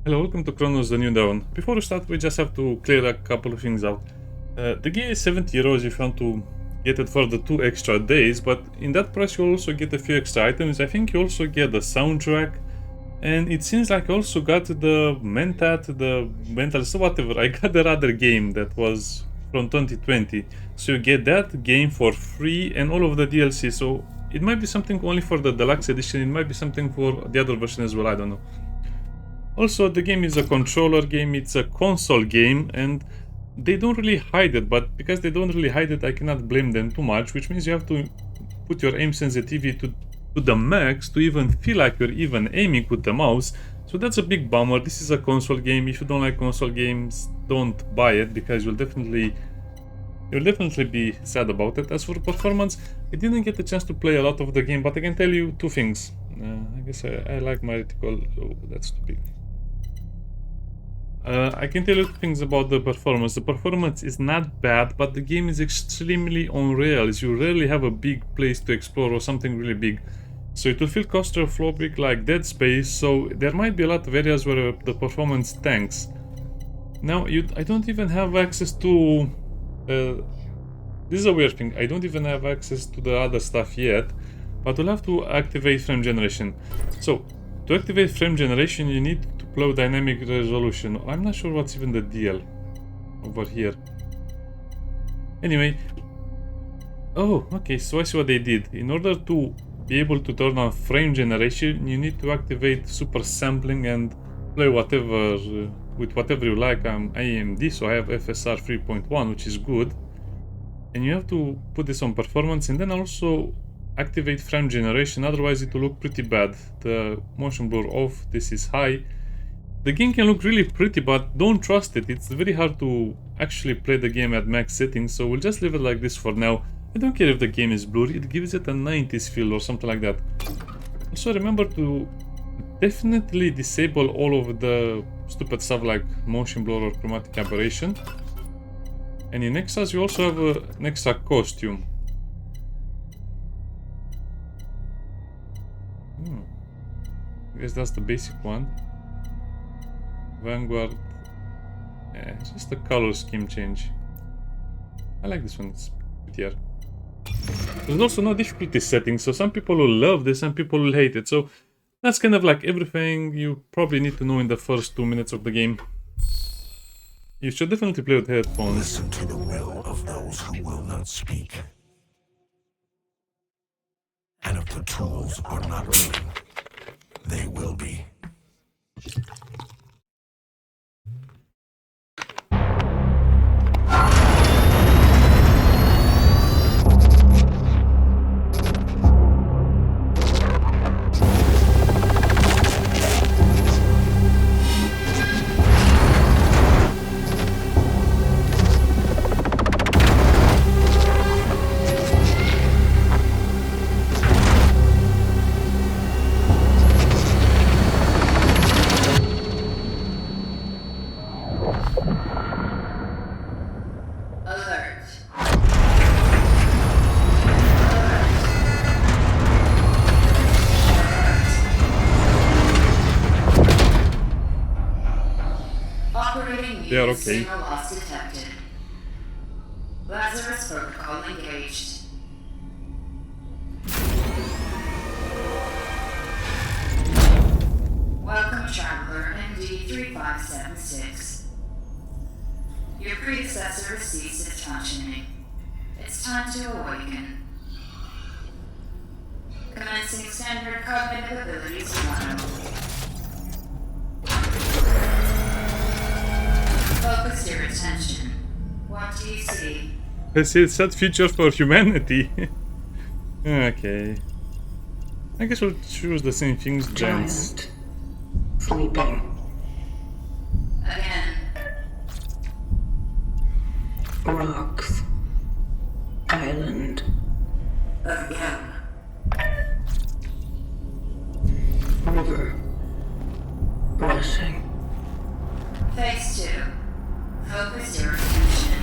Hello, welcome to Cronos, the New Dawn. Before we start, we just have to clear a couple of things out. The gear is 70 euros if you want to get it for the 2 extra days, but in that price you also get a few extra items. I think you also get the soundtrack, and it seems like I also got the Mentat, the Mental, so whatever. I got the other game that was from 2020, so you get that game for free and all of the DLC, so it might be something only for the deluxe edition, it might be something for the other version as well, I don't know. Also, the game is a controller game, it's a console game, and they don't really hide it, but because they don't really hide it, I cannot blame them too much, which means you have to put your aim sensitivity to the max to even feel like you're even aiming with the mouse. So that's a big bummer. This is a console game. If you don't like console games, don't buy it, because you'll definitely be sad about it. As for performance, I didn't get the chance to play a lot of the game, but I can tell you two things. I guess I like my reticle. Oh, that's too big. I can tell you things about the performance. The performance is not bad, but the game is extremely on rails. You rarely have a big place to explore or something really big. So it will feel claustrophobic like Dead Space, so there might be a lot of areas where the performance tanks. Now, I don't even have access to... this is a weird thing. I don't even have access to the other stuff yet, but we'll have to activate frame generation. So, to activate frame generation, you need to play dynamic resolution. I'm not sure what's even the deal over here. Anyway. Oh, okay, so I see what they did. In order to be able to turn on frame generation, you need to activate super sampling and play whatever with whatever you like. I'm AMD, so I have FSR 3.1, which is good. And you have to put this on performance, and then also activate frame generation, otherwise it will look pretty bad. The motion blur off, this is high. The game can look really pretty, but don't trust it. It's very hard to actually play the game at max settings, so we'll just leave it like this for now. I don't care if the game is blurry, it gives it a 90s feel or something like that. Also remember to definitely disable all of the stupid stuff like motion blur or chromatic aberration. And in extras you also have an extra costume. I guess that's the basic one. Vanguard. Yeah, it's just a color scheme change. I like this one, it's prettier. There's also no difficulty setting, so some people will love this, some people will hate it. So that's kind of like everything you probably need to know in the first 2 minutes of the game. You should definitely play with headphones. Listen to the will of those who will not speak. And if the tools are not willing, they will be. They are okay. Loss detected. Lazarus protocol engaged. Welcome, traveler MD3576. Your predecessor received its functioning. It's time to awaken. Commencing standard cognitive abilities 1. Focus your attention. What do you see? It's a sad future for humanity. Okay. I guess we'll choose the same things, gents. Giant. Sleeping. Again. Rocks. Island. Again. River. Rushing. Phase 2. Focus your attention.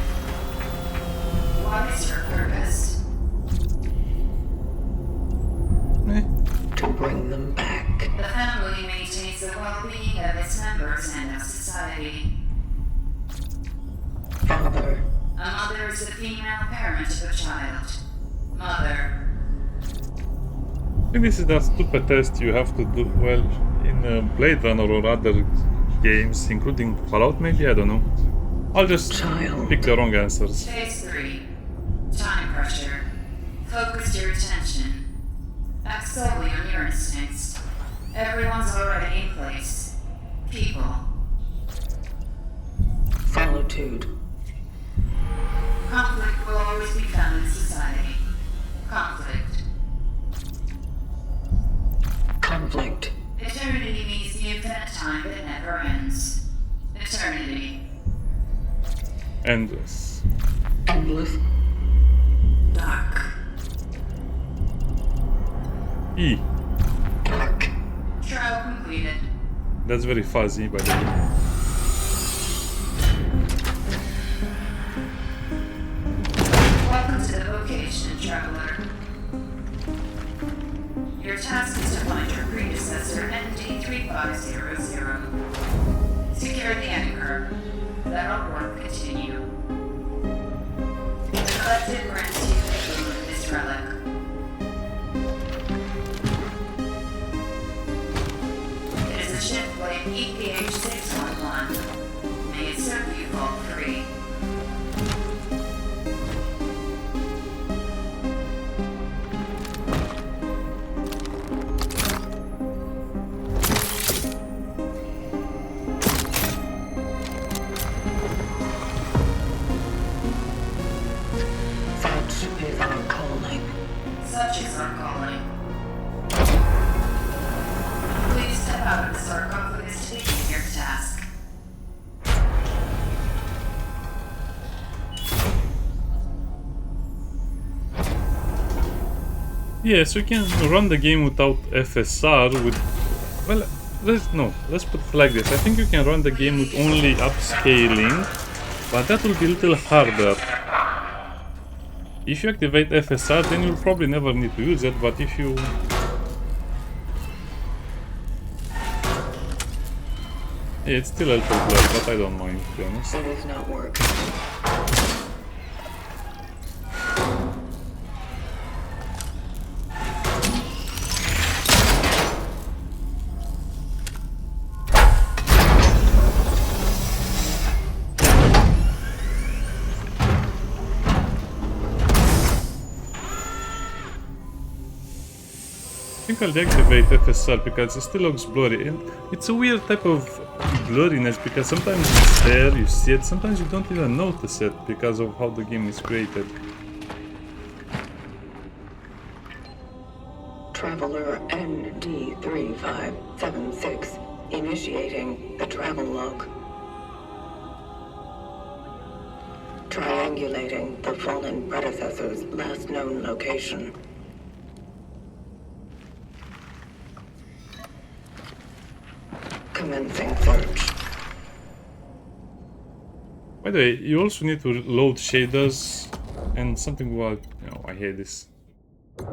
What is your purpose? To bring them back. The family maintains the well-being of its members % of society. Father. A mother is the female parent of a child. Mother. I think this is that stupid test you have to do, well, in Blade Runner or other games, including Fallout maybe, I don't know. I'll just Child. pick the wrong answers. Phase 3. Time pressure. Focus your attention. Act solely on your instincts. Everyone's already in place. People. Solitude. Conflict will always be found in society. Conflict. Conflict. Eternity means the infinite time that never ends. Eternity. Endless. Endless. Dark. E. Dark. Trial completed. That's very fuzzy, by the way. Welcome to the vocation, traveler. Your task is to find your predecessor, ND3500. Secure the anchor. Let our work continue. The collective grants you the aim of this relic. It is a ship blade EPH-611. May it serve you all free. Such is our calling. Such is our calling. Please step out of the sarcophagus to begin your task. Yes, we can run the game without FSR with... Well, let's put it like this. I think you can run the game with only upscaling, but that will be a little harder. If you activate FSR, then you'll probably never need to use it, but if you... Yeah, it's still a little blurry, but I don't mind, to be honest. It is not working. I think I'll deactivate FSR because it still looks blurry, and it's a weird type of blurriness because sometimes it's there, you see it, sometimes you don't even notice it because of how the game is created. Traveler ND3576 initiating the travel log. Triangulating the fallen predecessor's last known location. Commencing search. By the way, you also need to load shaders and something about... Oh, I hate this.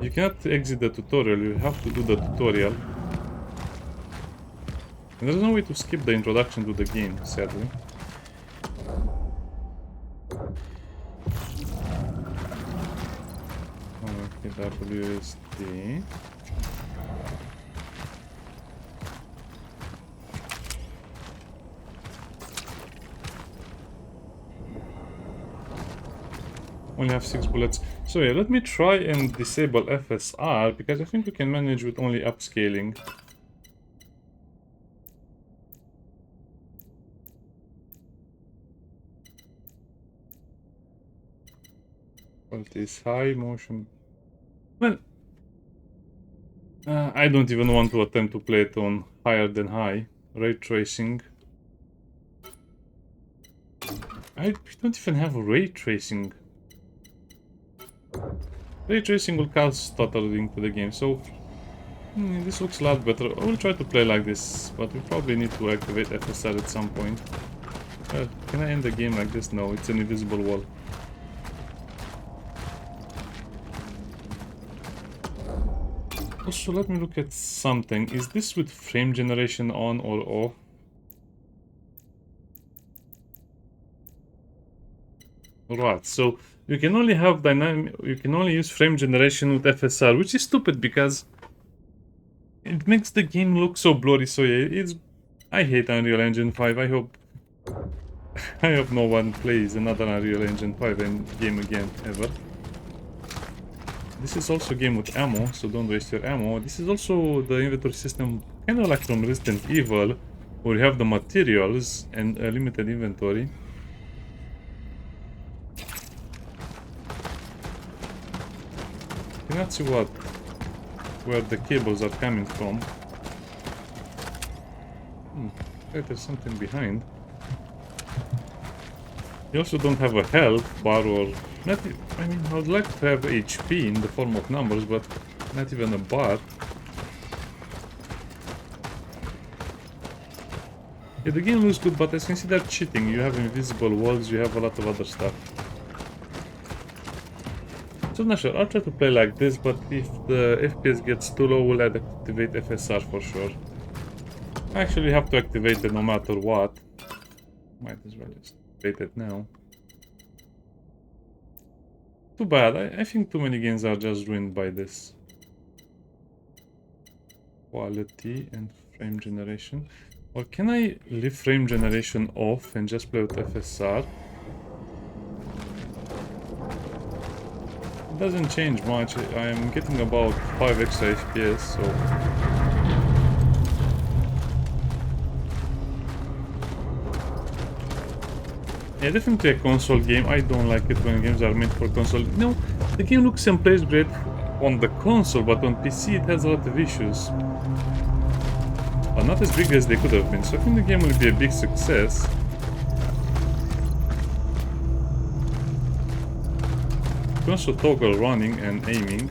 You cannot exit the tutorial, you have to do the tutorial. And there's no way to skip the introduction to the game, sadly. Okay, WSD. Only have 6 bullets. So yeah, let me try and disable FSR because I think we can manage with only upscaling. Quality is high, motion. Well, I don't even want to attempt to play it on higher than high. Ray tracing. I don't even have ray tracing. Ray tracing will cause stuttering to the game, so this looks a lot better. I will try to play like this, but we probably need to activate FSR at some point. Can I end the game like this? No, it's an invisible wall. Also, let me look at something. Is this with frame generation on or off? Right, so you can only have you can only use frame generation with FSR, which is stupid because it makes the game look so blurry. So yeah, I hate Unreal Engine 5. I hope no one plays another Unreal Engine 5 game again ever. This is also a game with ammo, so don't waste your ammo. This is also the inventory system, kind of like from Resident Evil, where you have the materials and a limited inventory. Cannot see where the cables are coming from. There's something behind. You also don't have a health bar or not. I mean, I would like to have HP in the form of numbers, but not even a bar. Yeah, the game looks good, but I consider cheating. You have invisible walls, you have a lot of other stuff. So I'm not sure. I'll try to play like this, but if the FPS gets too low, we'll activate FSR for sure. I actually have to activate it no matter what. Might as well just activate it now. Too bad. I think too many games are just ruined by this. Quality and frame generation. Or can I leave frame generation off and just play with FSR? It doesn't change much. I'm getting about 5 extra FPS, so... Yeah, definitely a console game. I don't like it when games are meant for console. No, the game looks and plays great on the console, but on PC it has a lot of issues. But not as big as they could have been, so I think the game will be a big success. You can also toggle running and aiming.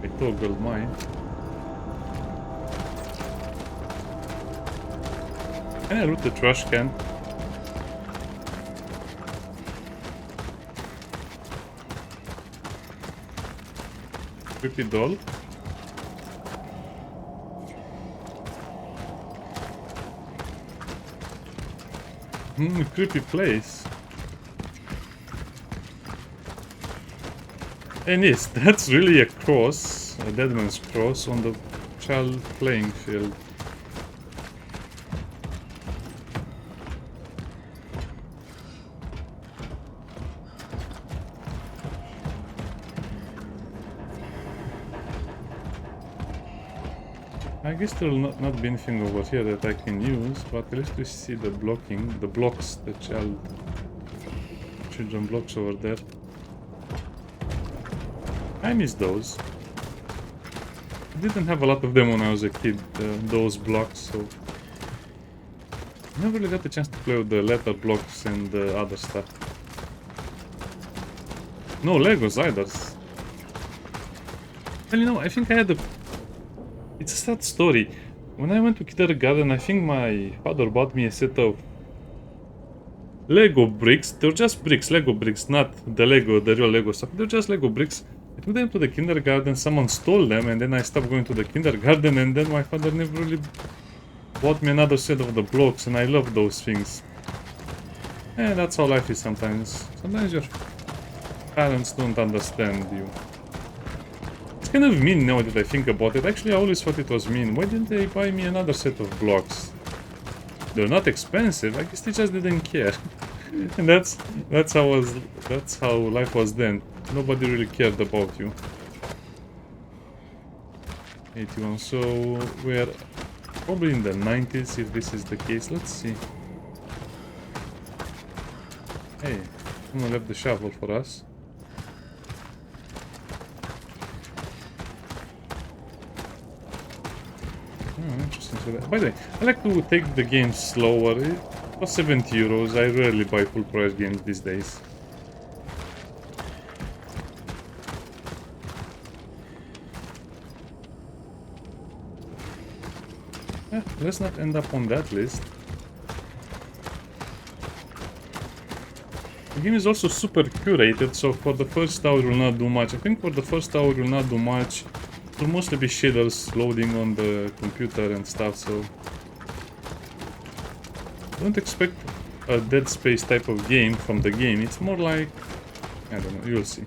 I toggled mine. Can I loot the trash can? Creepy doll. Creepy place. And yes, that's really a cross, a dead man's cross on the child playing field. I guess there will not be anything over here that I can use, but at least we see the blocks, the children blocks over there. I miss those. I didn't have a lot of them when I was a kid, those blocks, so... I never really got the chance to play with the letter blocks and the other stuff. No Legos either. Well, you know, I think I had a... It's a sad story. When I went to kindergarten, I think my father bought me a set of Lego bricks. They're just bricks, Lego bricks, not the real Lego stuff. They're just Lego bricks. I took them to the kindergarten, someone stole them, and then I stopped going to the kindergarten, and then my father never really bought me another set of the blocks, and I love those things. And that's how life is sometimes. Sometimes your parents don't understand you. It's kind of mean now that I think about it. Actually, I always thought it was mean. Why didn't they buy me another set of blocks? They're not expensive. I guess they just didn't care. And that's how life was then. Nobody really cared about you. 81. So we're probably in the 90s if this is the case. Let's see. Hey, someone left the shovel for us. Interesting. By the way, I like to take the game slower. It was 70 euros. I rarely buy full price games these days. Let's not end up on that list. The game is also super curated, so for the first hour will not do much. I think for the first hour will not do much. It will mostly be shaders loading on the computer and stuff, so don't expect a Dead Space type of game from the game. It's more like, I don't know, you'll see.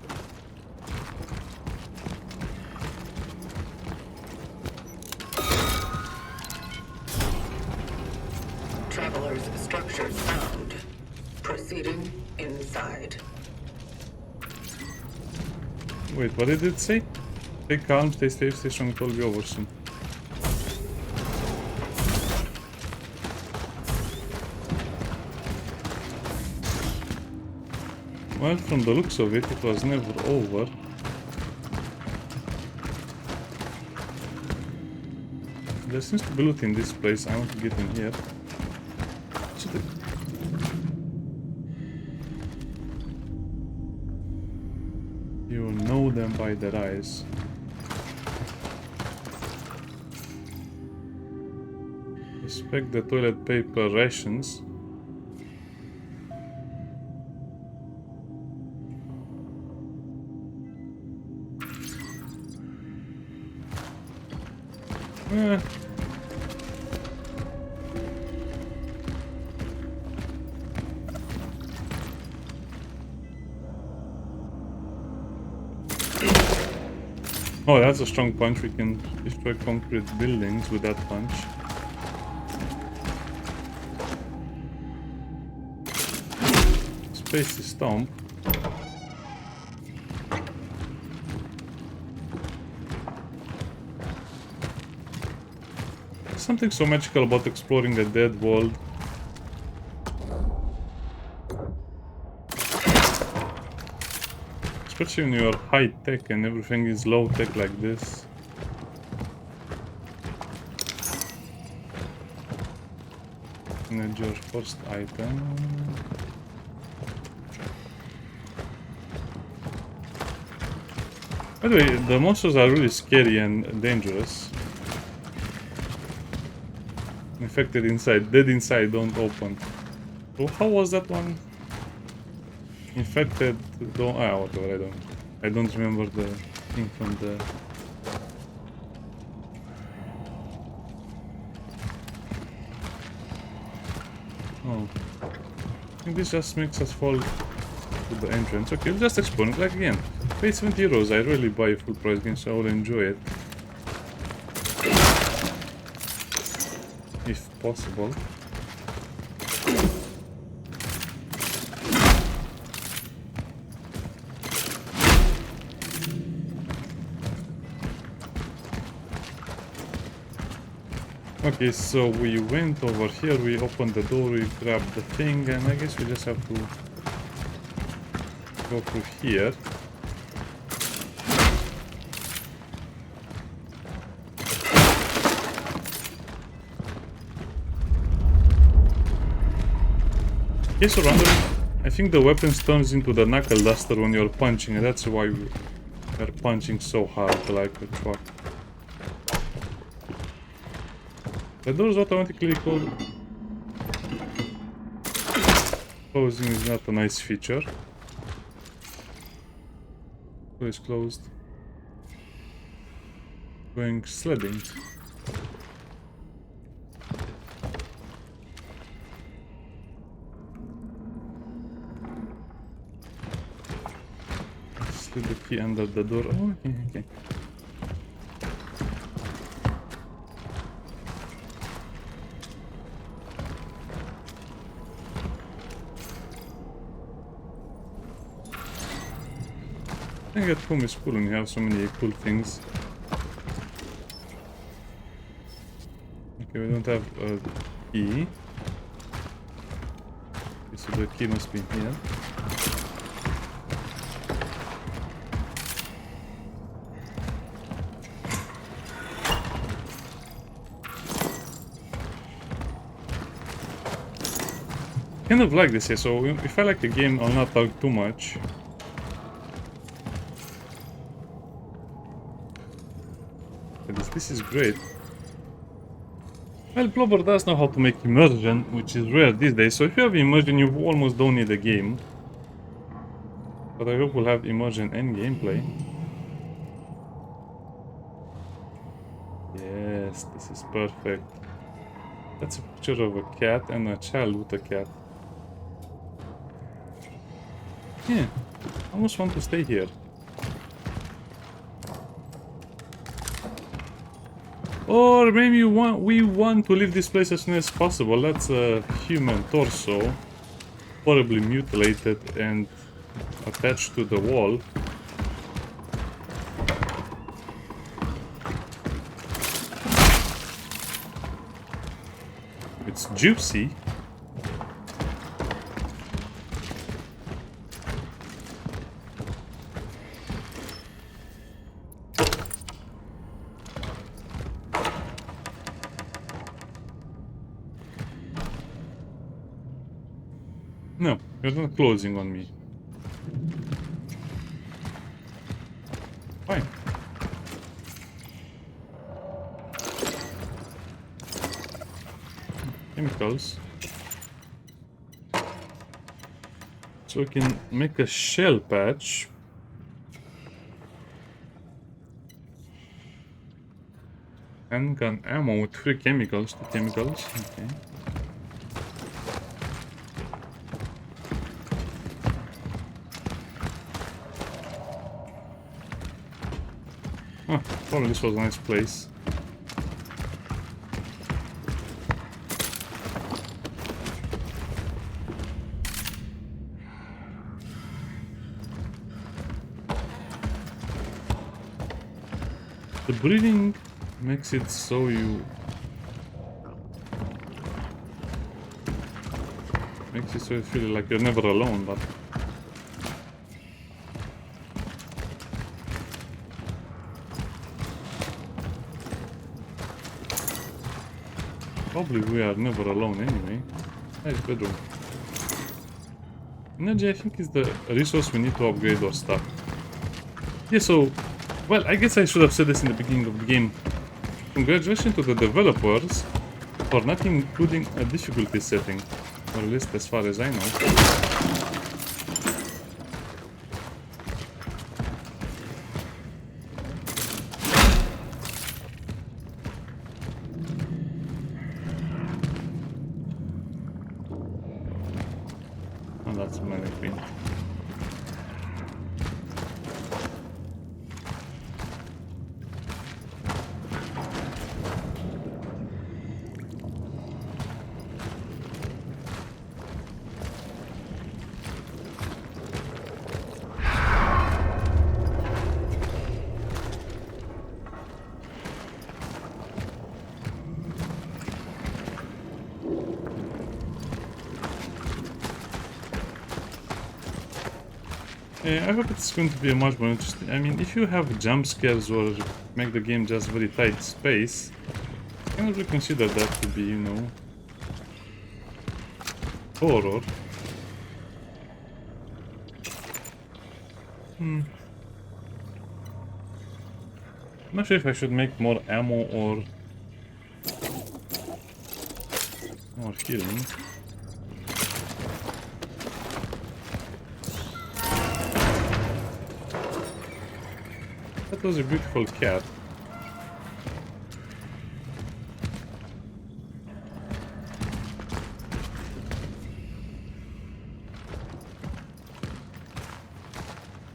Traveler's structures found. Proceeding inside. Wait, what did it say? Stay calm, stay safe, stay strong, it will be over soon. Well, from the looks of it, it was never over. There seems to be loot in this place. I want to get in here. You know them by their eyes. Respect the toilet paper rations. Oh, that's a strong punch. We can destroy concrete buildings with that punch. Space to stomp. There's something so magical about exploring the dead world. Especially when you're high-tech and everything is low-tech like this. And your first item. By the way, the monsters are really scary and dangerous. Infected inside, dead inside, don't open. So how was that one? Infected, don't, whatever, I don't remember the thing from the... Oh. I think this just makes us fall to the entrance. Okay, we'll just explore it like again. Pay 70 euros, I really buy a full price game, so I will enjoy it. If possible. Okay, so we went over here, we opened the door, we grabbed the thing, and I guess we just have to go through here. Okay, so randomly, I think the weapon turns into the knuckle duster when you're punching, and that's why we're punching so hard like a truck. The doors automatically close. Closing is not a nice feature. So it's closed. Going sledding. Slid the key under the door. Oh, okay. I think at home is cool and you have so many cool things. Okay, we don't have a key. Okay, so the key must be here. Kind of like this here, so if I like the game, I'll not talk too much. This is great. Well, Blobber does know how to make immersion, which is rare these days, so if you have immersion, you almost don't need a game. But I hope we'll have immersion and gameplay. Yes, this is perfect. That's a picture of a cat and a child with a cat. Yeah, I almost want to stay here. Or maybe we want to leave this place as soon as possible. That's a human torso, horribly mutilated and attached to the wall. It's juicy. No, you're not closing on me. Fine. Chemicals. So we can make a shell patch. Handgun ammo with 3 chemicals, 2 chemicals. Okay. Oh, probably this was a nice place. The breathing makes it so you... makes it so you feel like you're never alone, but... probably we are never alone anyway. Nice bedroom. Energy, I think, is the resource we need to upgrade our stuff. Yeah, so... well, I guess I should have said this in the beginning of the game. Congratulations to the developers for not including a difficulty setting, or at least as far as I know. Oh, that's a mannequin. I hope it's going to be much more interesting. I mean, if you have jump scares or make the game just very tight space, I can really consider that to be, you know, horror. I'm not sure if I should make more ammo or more healing. That was a beautiful cat.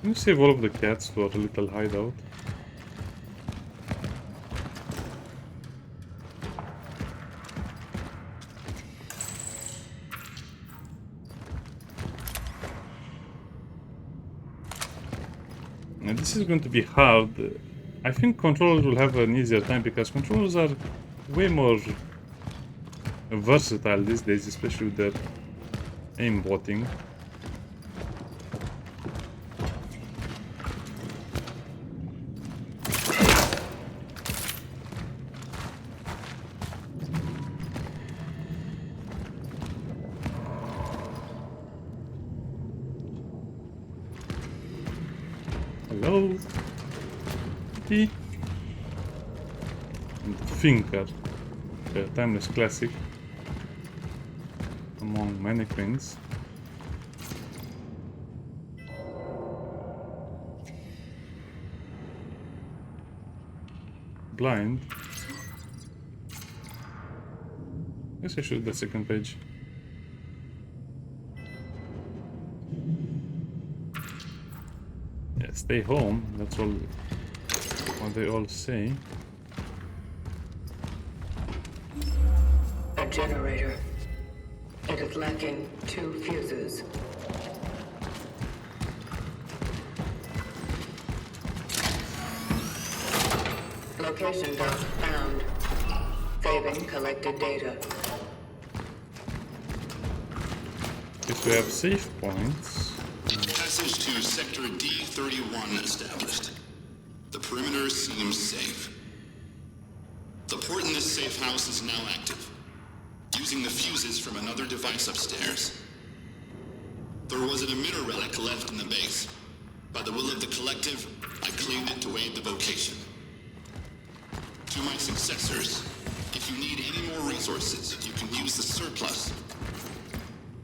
Can you save all of the cats to our little hideout? And this is going to be hard. I think controllers will have an easier time because controllers are way more versatile these days, especially with their aimbotting. Hello? Key? And Thinker. A timeless classic among mannequins. Blind. Guess I should do the second page. stay home. That's all what they all say. A generator. It is lacking 2 fuses. Location dot found. Saving collected data. If we have save points. Passage to Sector D31 established. The perimeter seems safe. The port in this safe house is now active, using the fuses from another device upstairs. There was an emitter relic left in the base. By the will of the collective, I claimed it to aid the vocation. To my successors, if you need any more resources, you can use the surplus.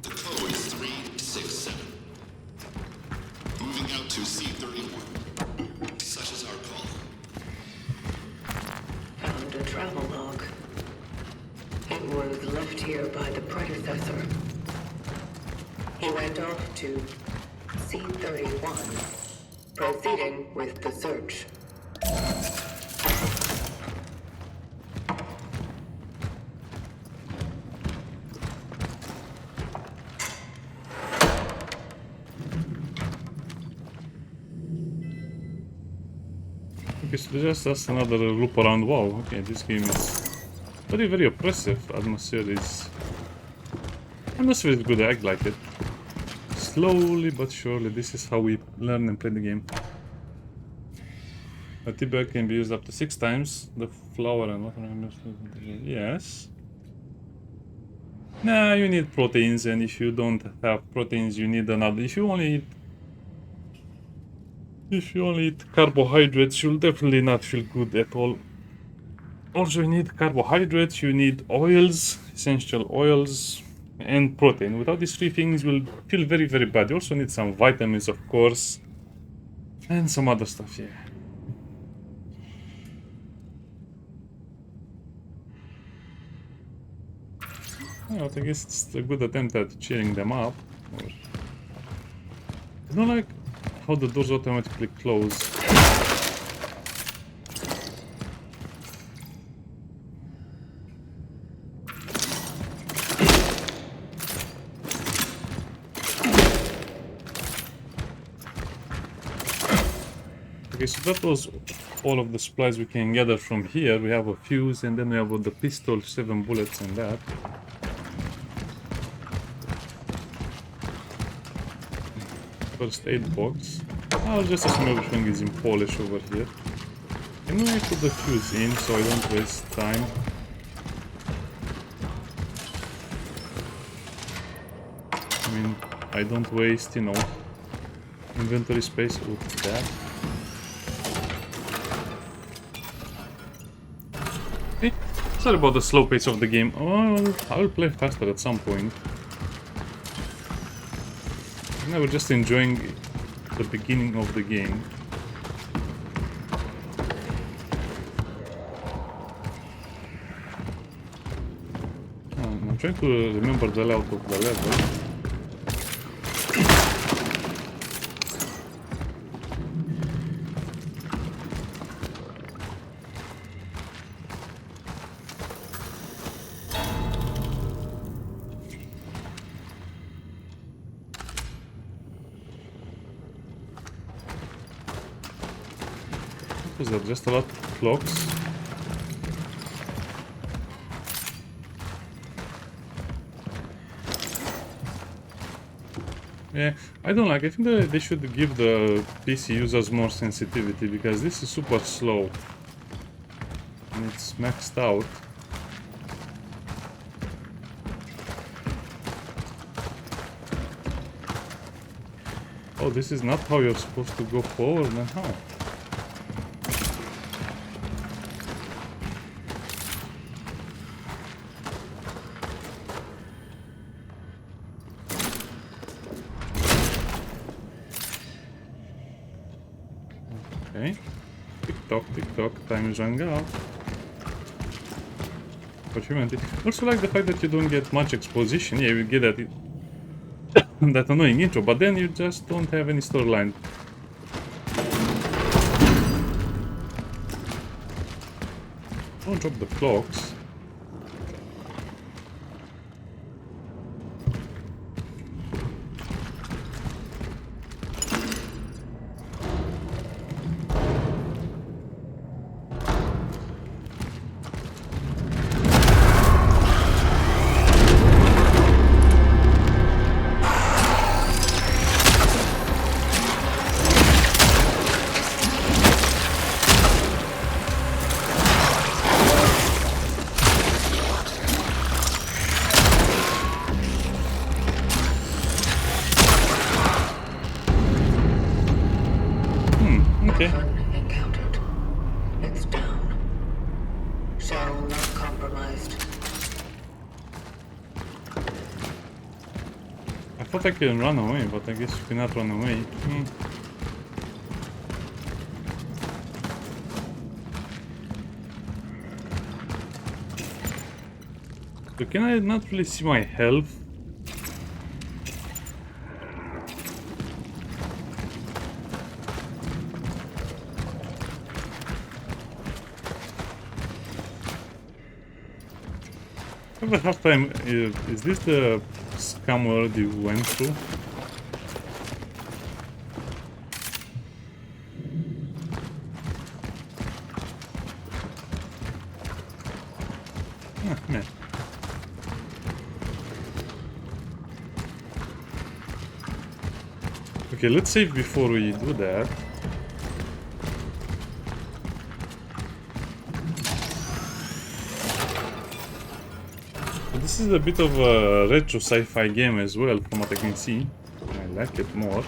The code is 367. Moving out to C31. Such is our call. Found a travel log. It was left here by the predecessor. He went off to C31, proceeding with the search. Okay, so just another loop around. Wow, okay, this game is very, very oppressive. Atmosphere is good, I like it. Slowly but surely, this is how we learn and play the game. A tea bag can be used up to 6 times. The flour and water. Yes. Nah, you need proteins, and if you don't have proteins, you need another. If you only eat carbohydrates, you'll definitely not feel good at all. Also, you need carbohydrates, you need oils, essential oils, and protein. Without these 3 things, you'll feel very, very bad. You also need some vitamins, of course, and some other stuff, yeah. Well, I guess it's a good attempt at cheering them up. I don't like how the doors automatically close. Okay, so that was all of the supplies we can gather from here. We have a fuse, and then we have the pistol, 7 bullets and that. First aid box. I'll just assume everything is in Polish over here. Can I put the fuse in so I don't waste time? I mean, I don't waste, you know, inventory space with that. Hey, sorry about the slow pace of the game. Oh, I will play faster at some point. I was just enjoying the beginning of the game. I'm trying to remember the layout of the level. There just a lot of clocks. Yeah, I don't like it. I think that they should give the PC users more sensitivity, because this is super slow and it's maxed out. Oh, this is not how you're supposed to go forward, then how? Okay. Tick tock, time is running out. For humanity. Also like the fact that you don't get much exposition. Yeah, you get that that annoying intro, but then you just don't have any storyline. Don't drop the clocks. Okay. Encountered. It's down. Shell not compromised. I thought I could run away, but I guess you cannot run away. So can I not really see my health? I have a hard time. Is this the scam we already went through? Ah, man. Okay, let's save before we do that. This is a bit of a retro sci-fi game as well, from what I can see. I like it more.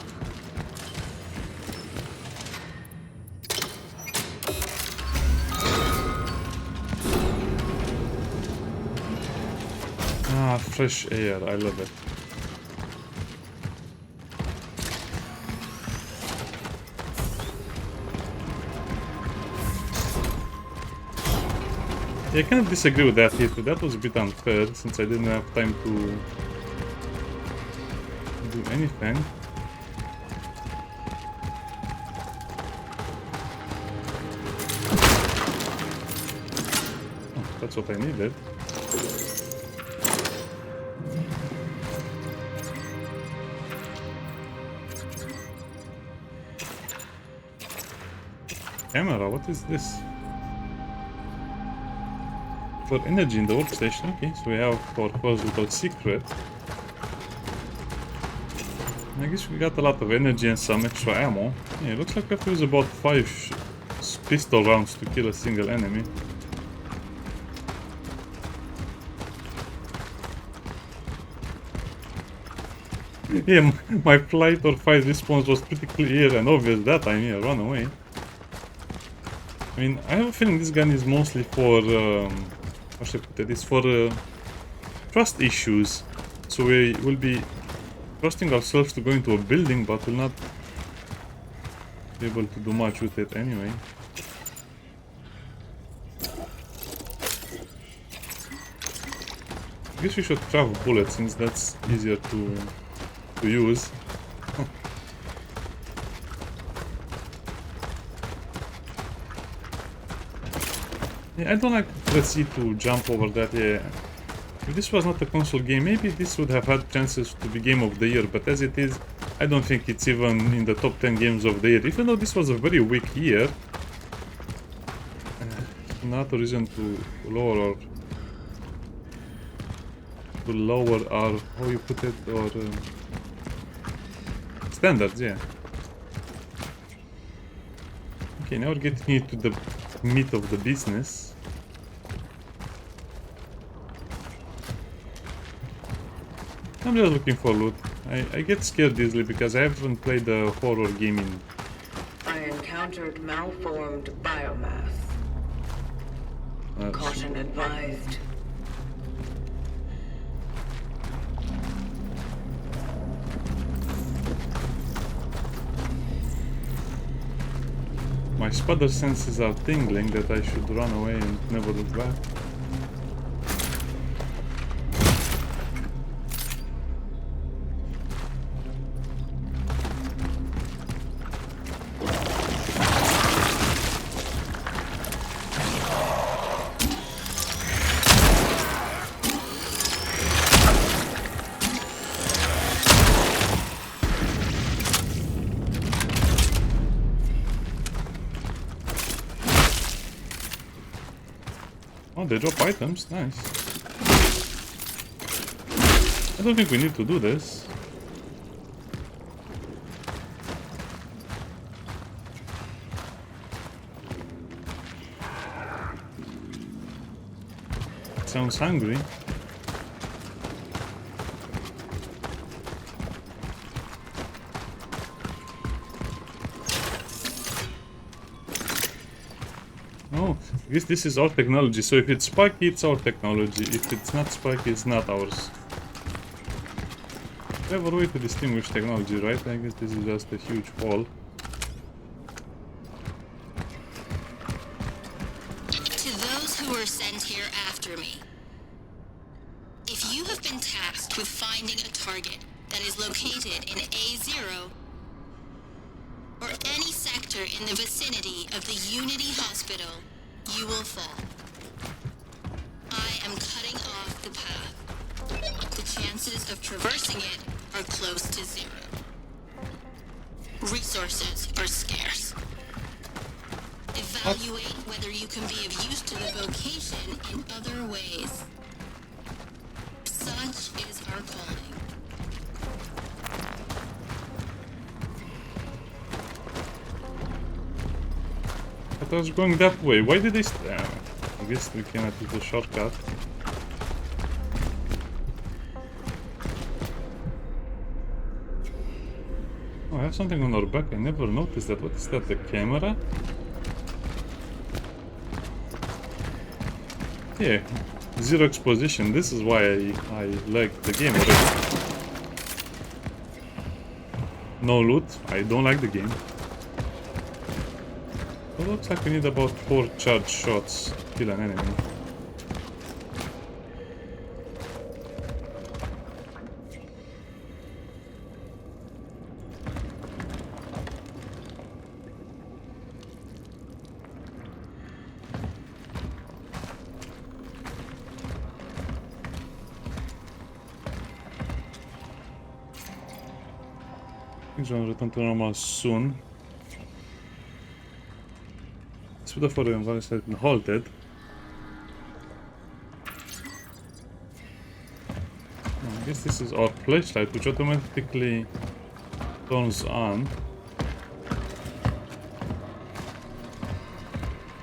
Ah, fresh air, I love it. Yeah, I kind of disagree with that hit. That was a bit unfair since I didn't have time to do anything. Oh, that's what I needed. Camera, what is this? For energy in the workstation. Okay, so we have our first little secret. I guess we got a lot of energy and some extra ammo. Yeah, it looks like we have to use about 5 pistol rounds to kill a single enemy. Yeah, my flight or fight response was pretty clear and obvious that time. Yeah, run away. I mean, I have a feeling this gun is mostly for how should I put it? It's for trust issues. So we will be trusting ourselves to go into a building, but will not be able to do much with it anyway. I guess we should craft bullets since that's easier to use. Yeah, I don't like let's see to jump over that. Yeah, if this was not a console game, maybe this would have had chances to be game of the year, but as it is, I don't think it's even in the top 10 games of the year, even though this was a very weak year. Not a reason to lower our how you put it, or standards. Yeah. Okay, now we're getting into the meat of the business. I'm just looking for loot. I get scared easily because I haven't played a horror game in... I encountered malformed biomass. Caution advised. My spider senses are tingling that I should run away and never look back. Oh, they drop items. Nice. I don't think we need to do this. Sounds hungry. Oh, I guess this is our technology. So if it's spiky, it's our technology. If it's not spiky, it's not ours. We have a way to distinguish technology, right? I guess this is just a huge hole. To those who were sent here after me, if you have been tasked with finding a target that is located in A0 or any sector in the vicinity of the Unity Hospital, you will fall. I am cutting off the path. The chances of traversing it are close to zero. Resources are scarce. Evaluate whether you can be of use to the vocation in other ways. Such is our calling. I was going that way. Why did they I guess we cannot use the shortcut. Oh, I have something on our back. I never noticed that. What is that? The camera? Yeah, zero exposition. This is why I like the game already. No loot. I don't like the game. It looks like we need about 4 charge shots to kill an enemy. Things will return to normal soon. Speed of our environment has been halted. I guess this is our flashlight, which automatically turns on.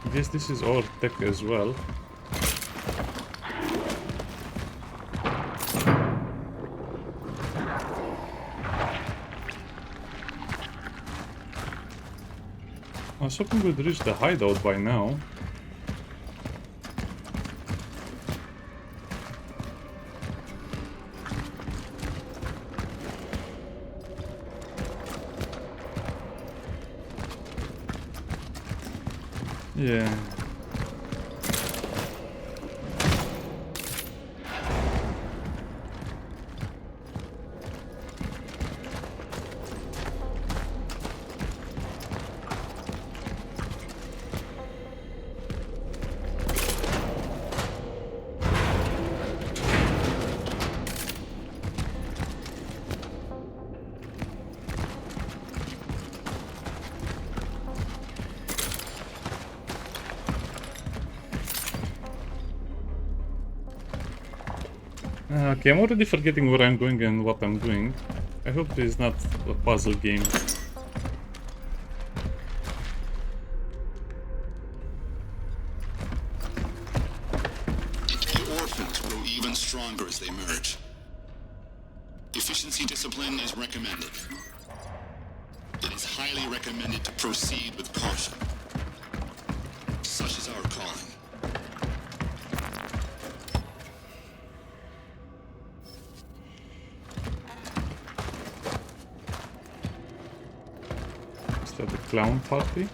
I guess this is our tech as well. I was hoping we'd reach the hideout by now. Yeah. Okay, I'm already forgetting where I'm going and what I'm doing. I hope this is not a puzzle game. The orphans grow even stronger as they merge. Efficiency discipline is recommended. It is highly recommended to proceed with caution. Such is our calling. Is that the clown party?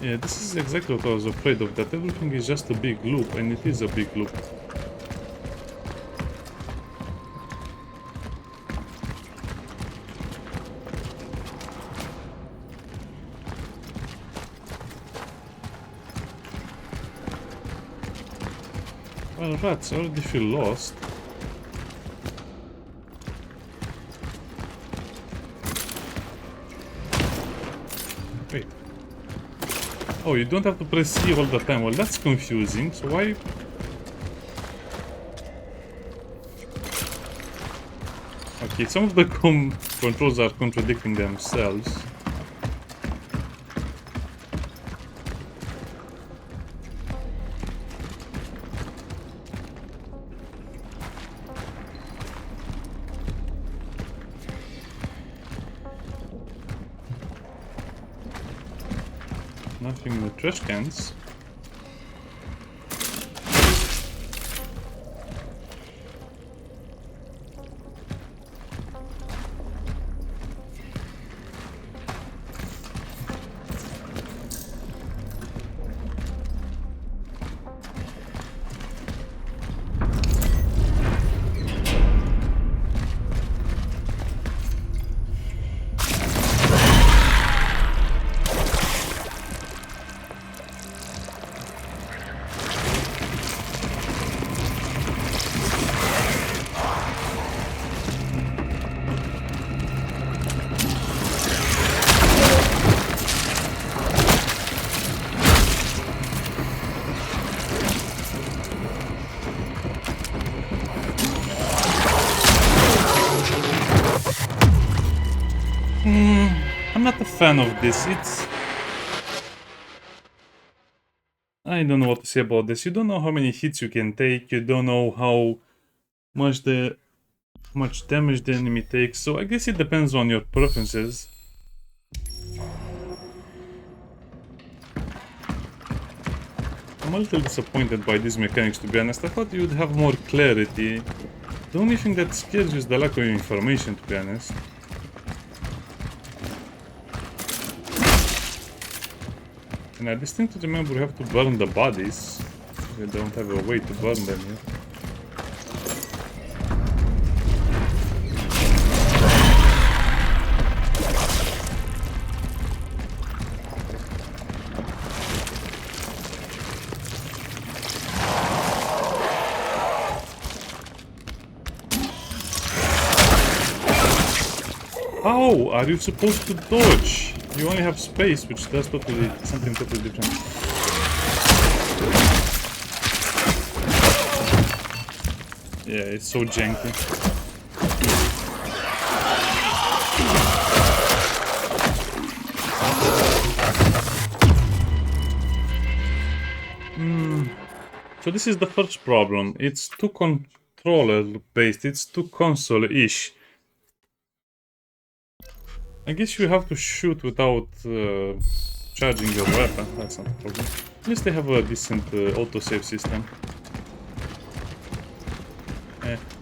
Yeah, this is exactly what I was afraid of, that everything is just a big loop, and it is a big loop. Well, rats, I already feel lost. Wait. Oh, you don't have to press C all the time. Well, that's confusing. So why... Okay, some of the controls are contradicting themselves. Nothing in the trash cans. I'm not a fan of this. I don't know what to say about this. You don't know how many hits you can take. You don't know how much damage the enemy takes. So I guess it depends on your preferences. I'm a little disappointed by these mechanics, to be honest. I thought you'd have more clarity. The only thing that scares you is the lack of information, to be honest. And I distinctly remember we have to burn the bodies. We don't have a way to burn them here. How are you supposed to dodge? You only have space, which does something totally different. Yeah, it's so janky. So this is the first problem. It's too controller-based. It's too console-ish. I guess you have to shoot without charging your weapon. That's not a problem. At least they have a decent autosave system.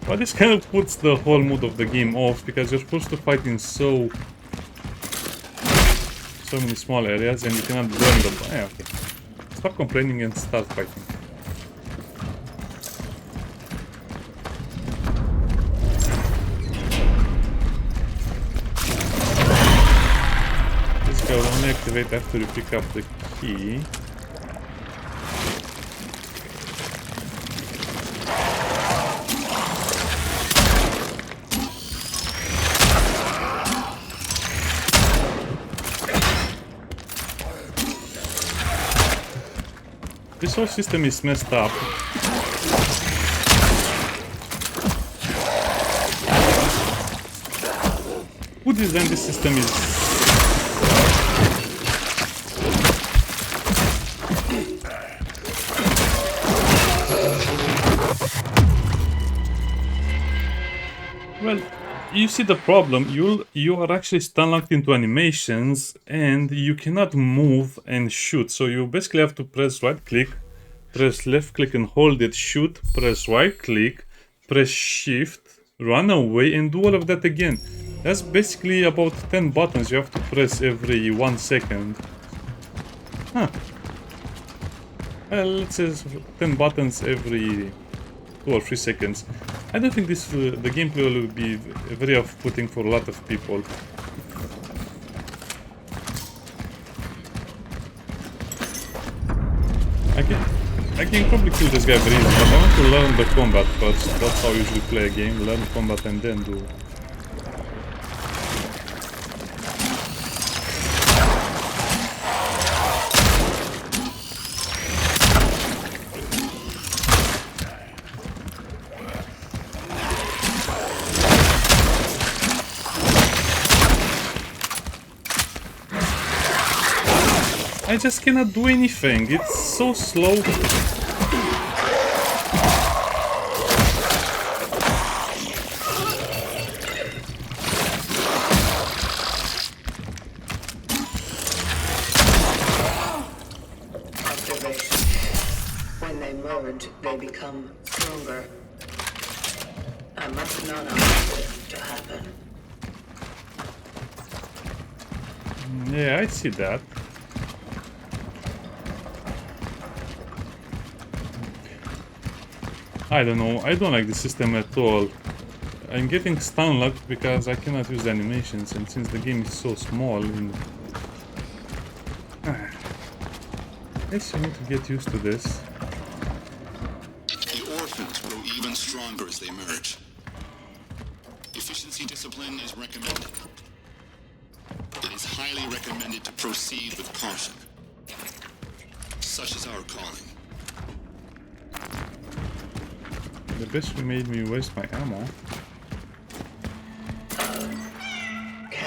But this kind of puts the whole mood of the game off, because you're supposed to fight in so many small areas and you cannot burn them. Okay. Stop complaining and start fighting. Will only activate after you pick up the key. This whole system is messed up. Who designed this system is... Well, you see the problem. You are actually stun locked into animations and you cannot move and shoot. So you basically have to press right click, press left click and hold it, shoot, press right click, press shift, run away and do all of that again. That's basically about 10 buttons you have to press every 1 second. Huh. Well, let's say 10 buttons every 2 or 3 seconds. I don't think this the gameplay will be very off-putting for a lot of people. I can probably kill this guy very easy, but I want to learn the combat first. That's how I usually play a game, learn combat and then do. I just cannot do anything, it's so slow. Observation. When they merge, they become stronger. I must not allow this to happen. Yeah, I see that. I don't know, I don't like the system at all. I'm getting stun locked because I cannot use the animations, and since the game is so small, I guess you need to get used to this. The orphans grow even stronger as they merge. Efficiency discipline is recommended. It is highly recommended to proceed with caution. Such is our calling. The best made me waste my ammo.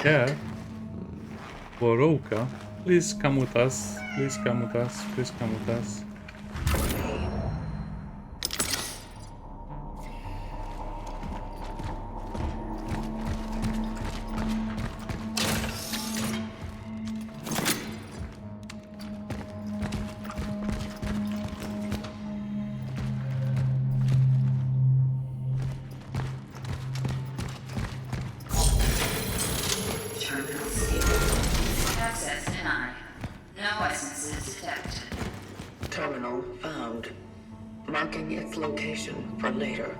Yeah. Boroka. Please come with us. Please come with us. Please come with us. Access denied. No essences detected. Terminal found. Marking its location for later.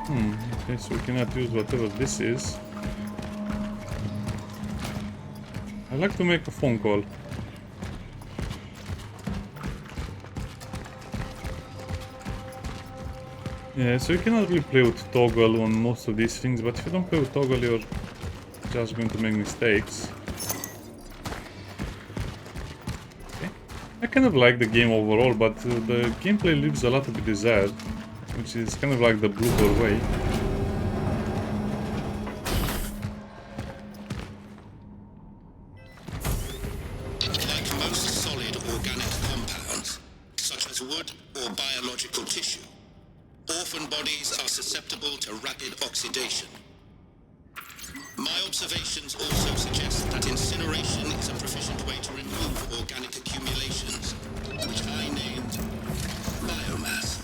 Okay, so we cannot use whatever this is. I'd like to make a phone call. Yeah, so you cannot really play with toggle on most of these things, but if you don't play with toggle, you're just going to make mistakes. Okay. I kind of like the game overall, but the gameplay leaves a lot to be desired, which is kind of like the blooper way. Like most solid organic compounds, such as wood or biological tissue, orphan bodies are susceptible to rapid oxidation. My observations also suggest that incineration is a proficient way to remove organic accumulations, which I named biomass.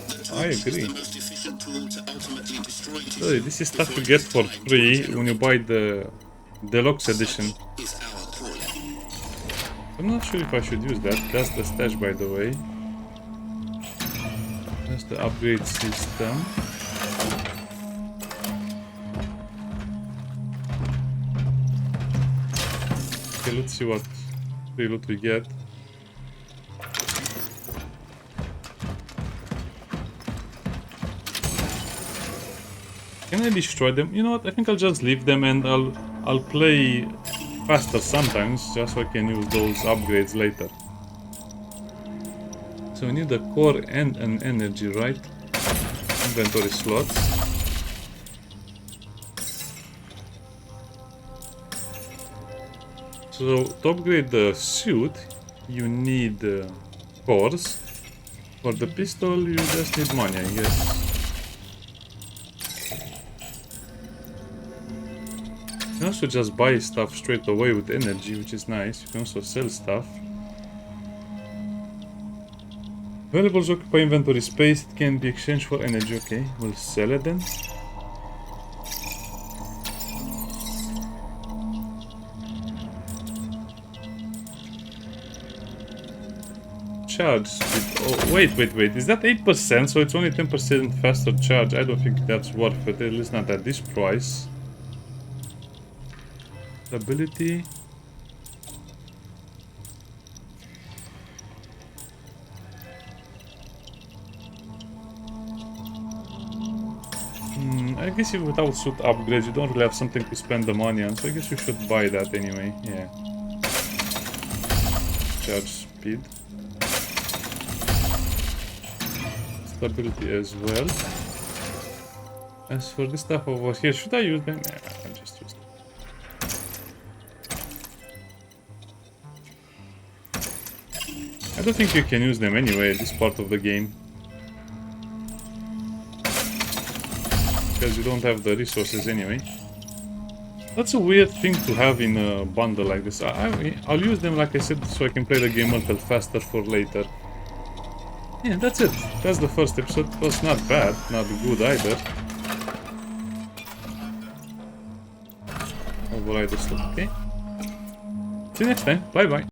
The I torch agree. is the most efficient tool to ultimately destroy tissue. So this is stuff before you get it is for time to free regenerate. when you buy the deluxe edition. Such is our calling. I'm not sure if I should use that. That's the stash, by the way. That's the upgrade system. Okay, let's see what free loot we get. Can I destroy them? You know what? I think I'll just leave them and I'll play faster sometimes, just so I can use those upgrades later. So we need a core and an energy, right? Inventory slots. So to upgrade the suit, you need cores. For the pistol, you just need money, I guess. You can also just buy stuff straight away with energy, which is nice. You can also sell stuff. Valuables occupy inventory space. It can be exchanged for energy. Okay, we'll sell it then. Charge speed. Oh, wait. Is that 8%? So it's only 10% faster charge. I don't think that's worth it. At least not at this price. Ability. guess if without suit upgrades, you don't really have something to spend the money on, so I guess you should buy that anyway, yeah. Charge speed. Stability as well. As for this stuff over here, should I use them? Yeah, I'll just use them. I don't think you can use them anyway at this part of the game. Because you don't have the resources anyway. That's a weird thing to have in a bundle like this. I'll use them, like I said, so I can play the game a little faster for later. Yeah, that's it. That's the first episode. It was not bad, not good either. Override the stuff, okay? See you next time. Bye bye.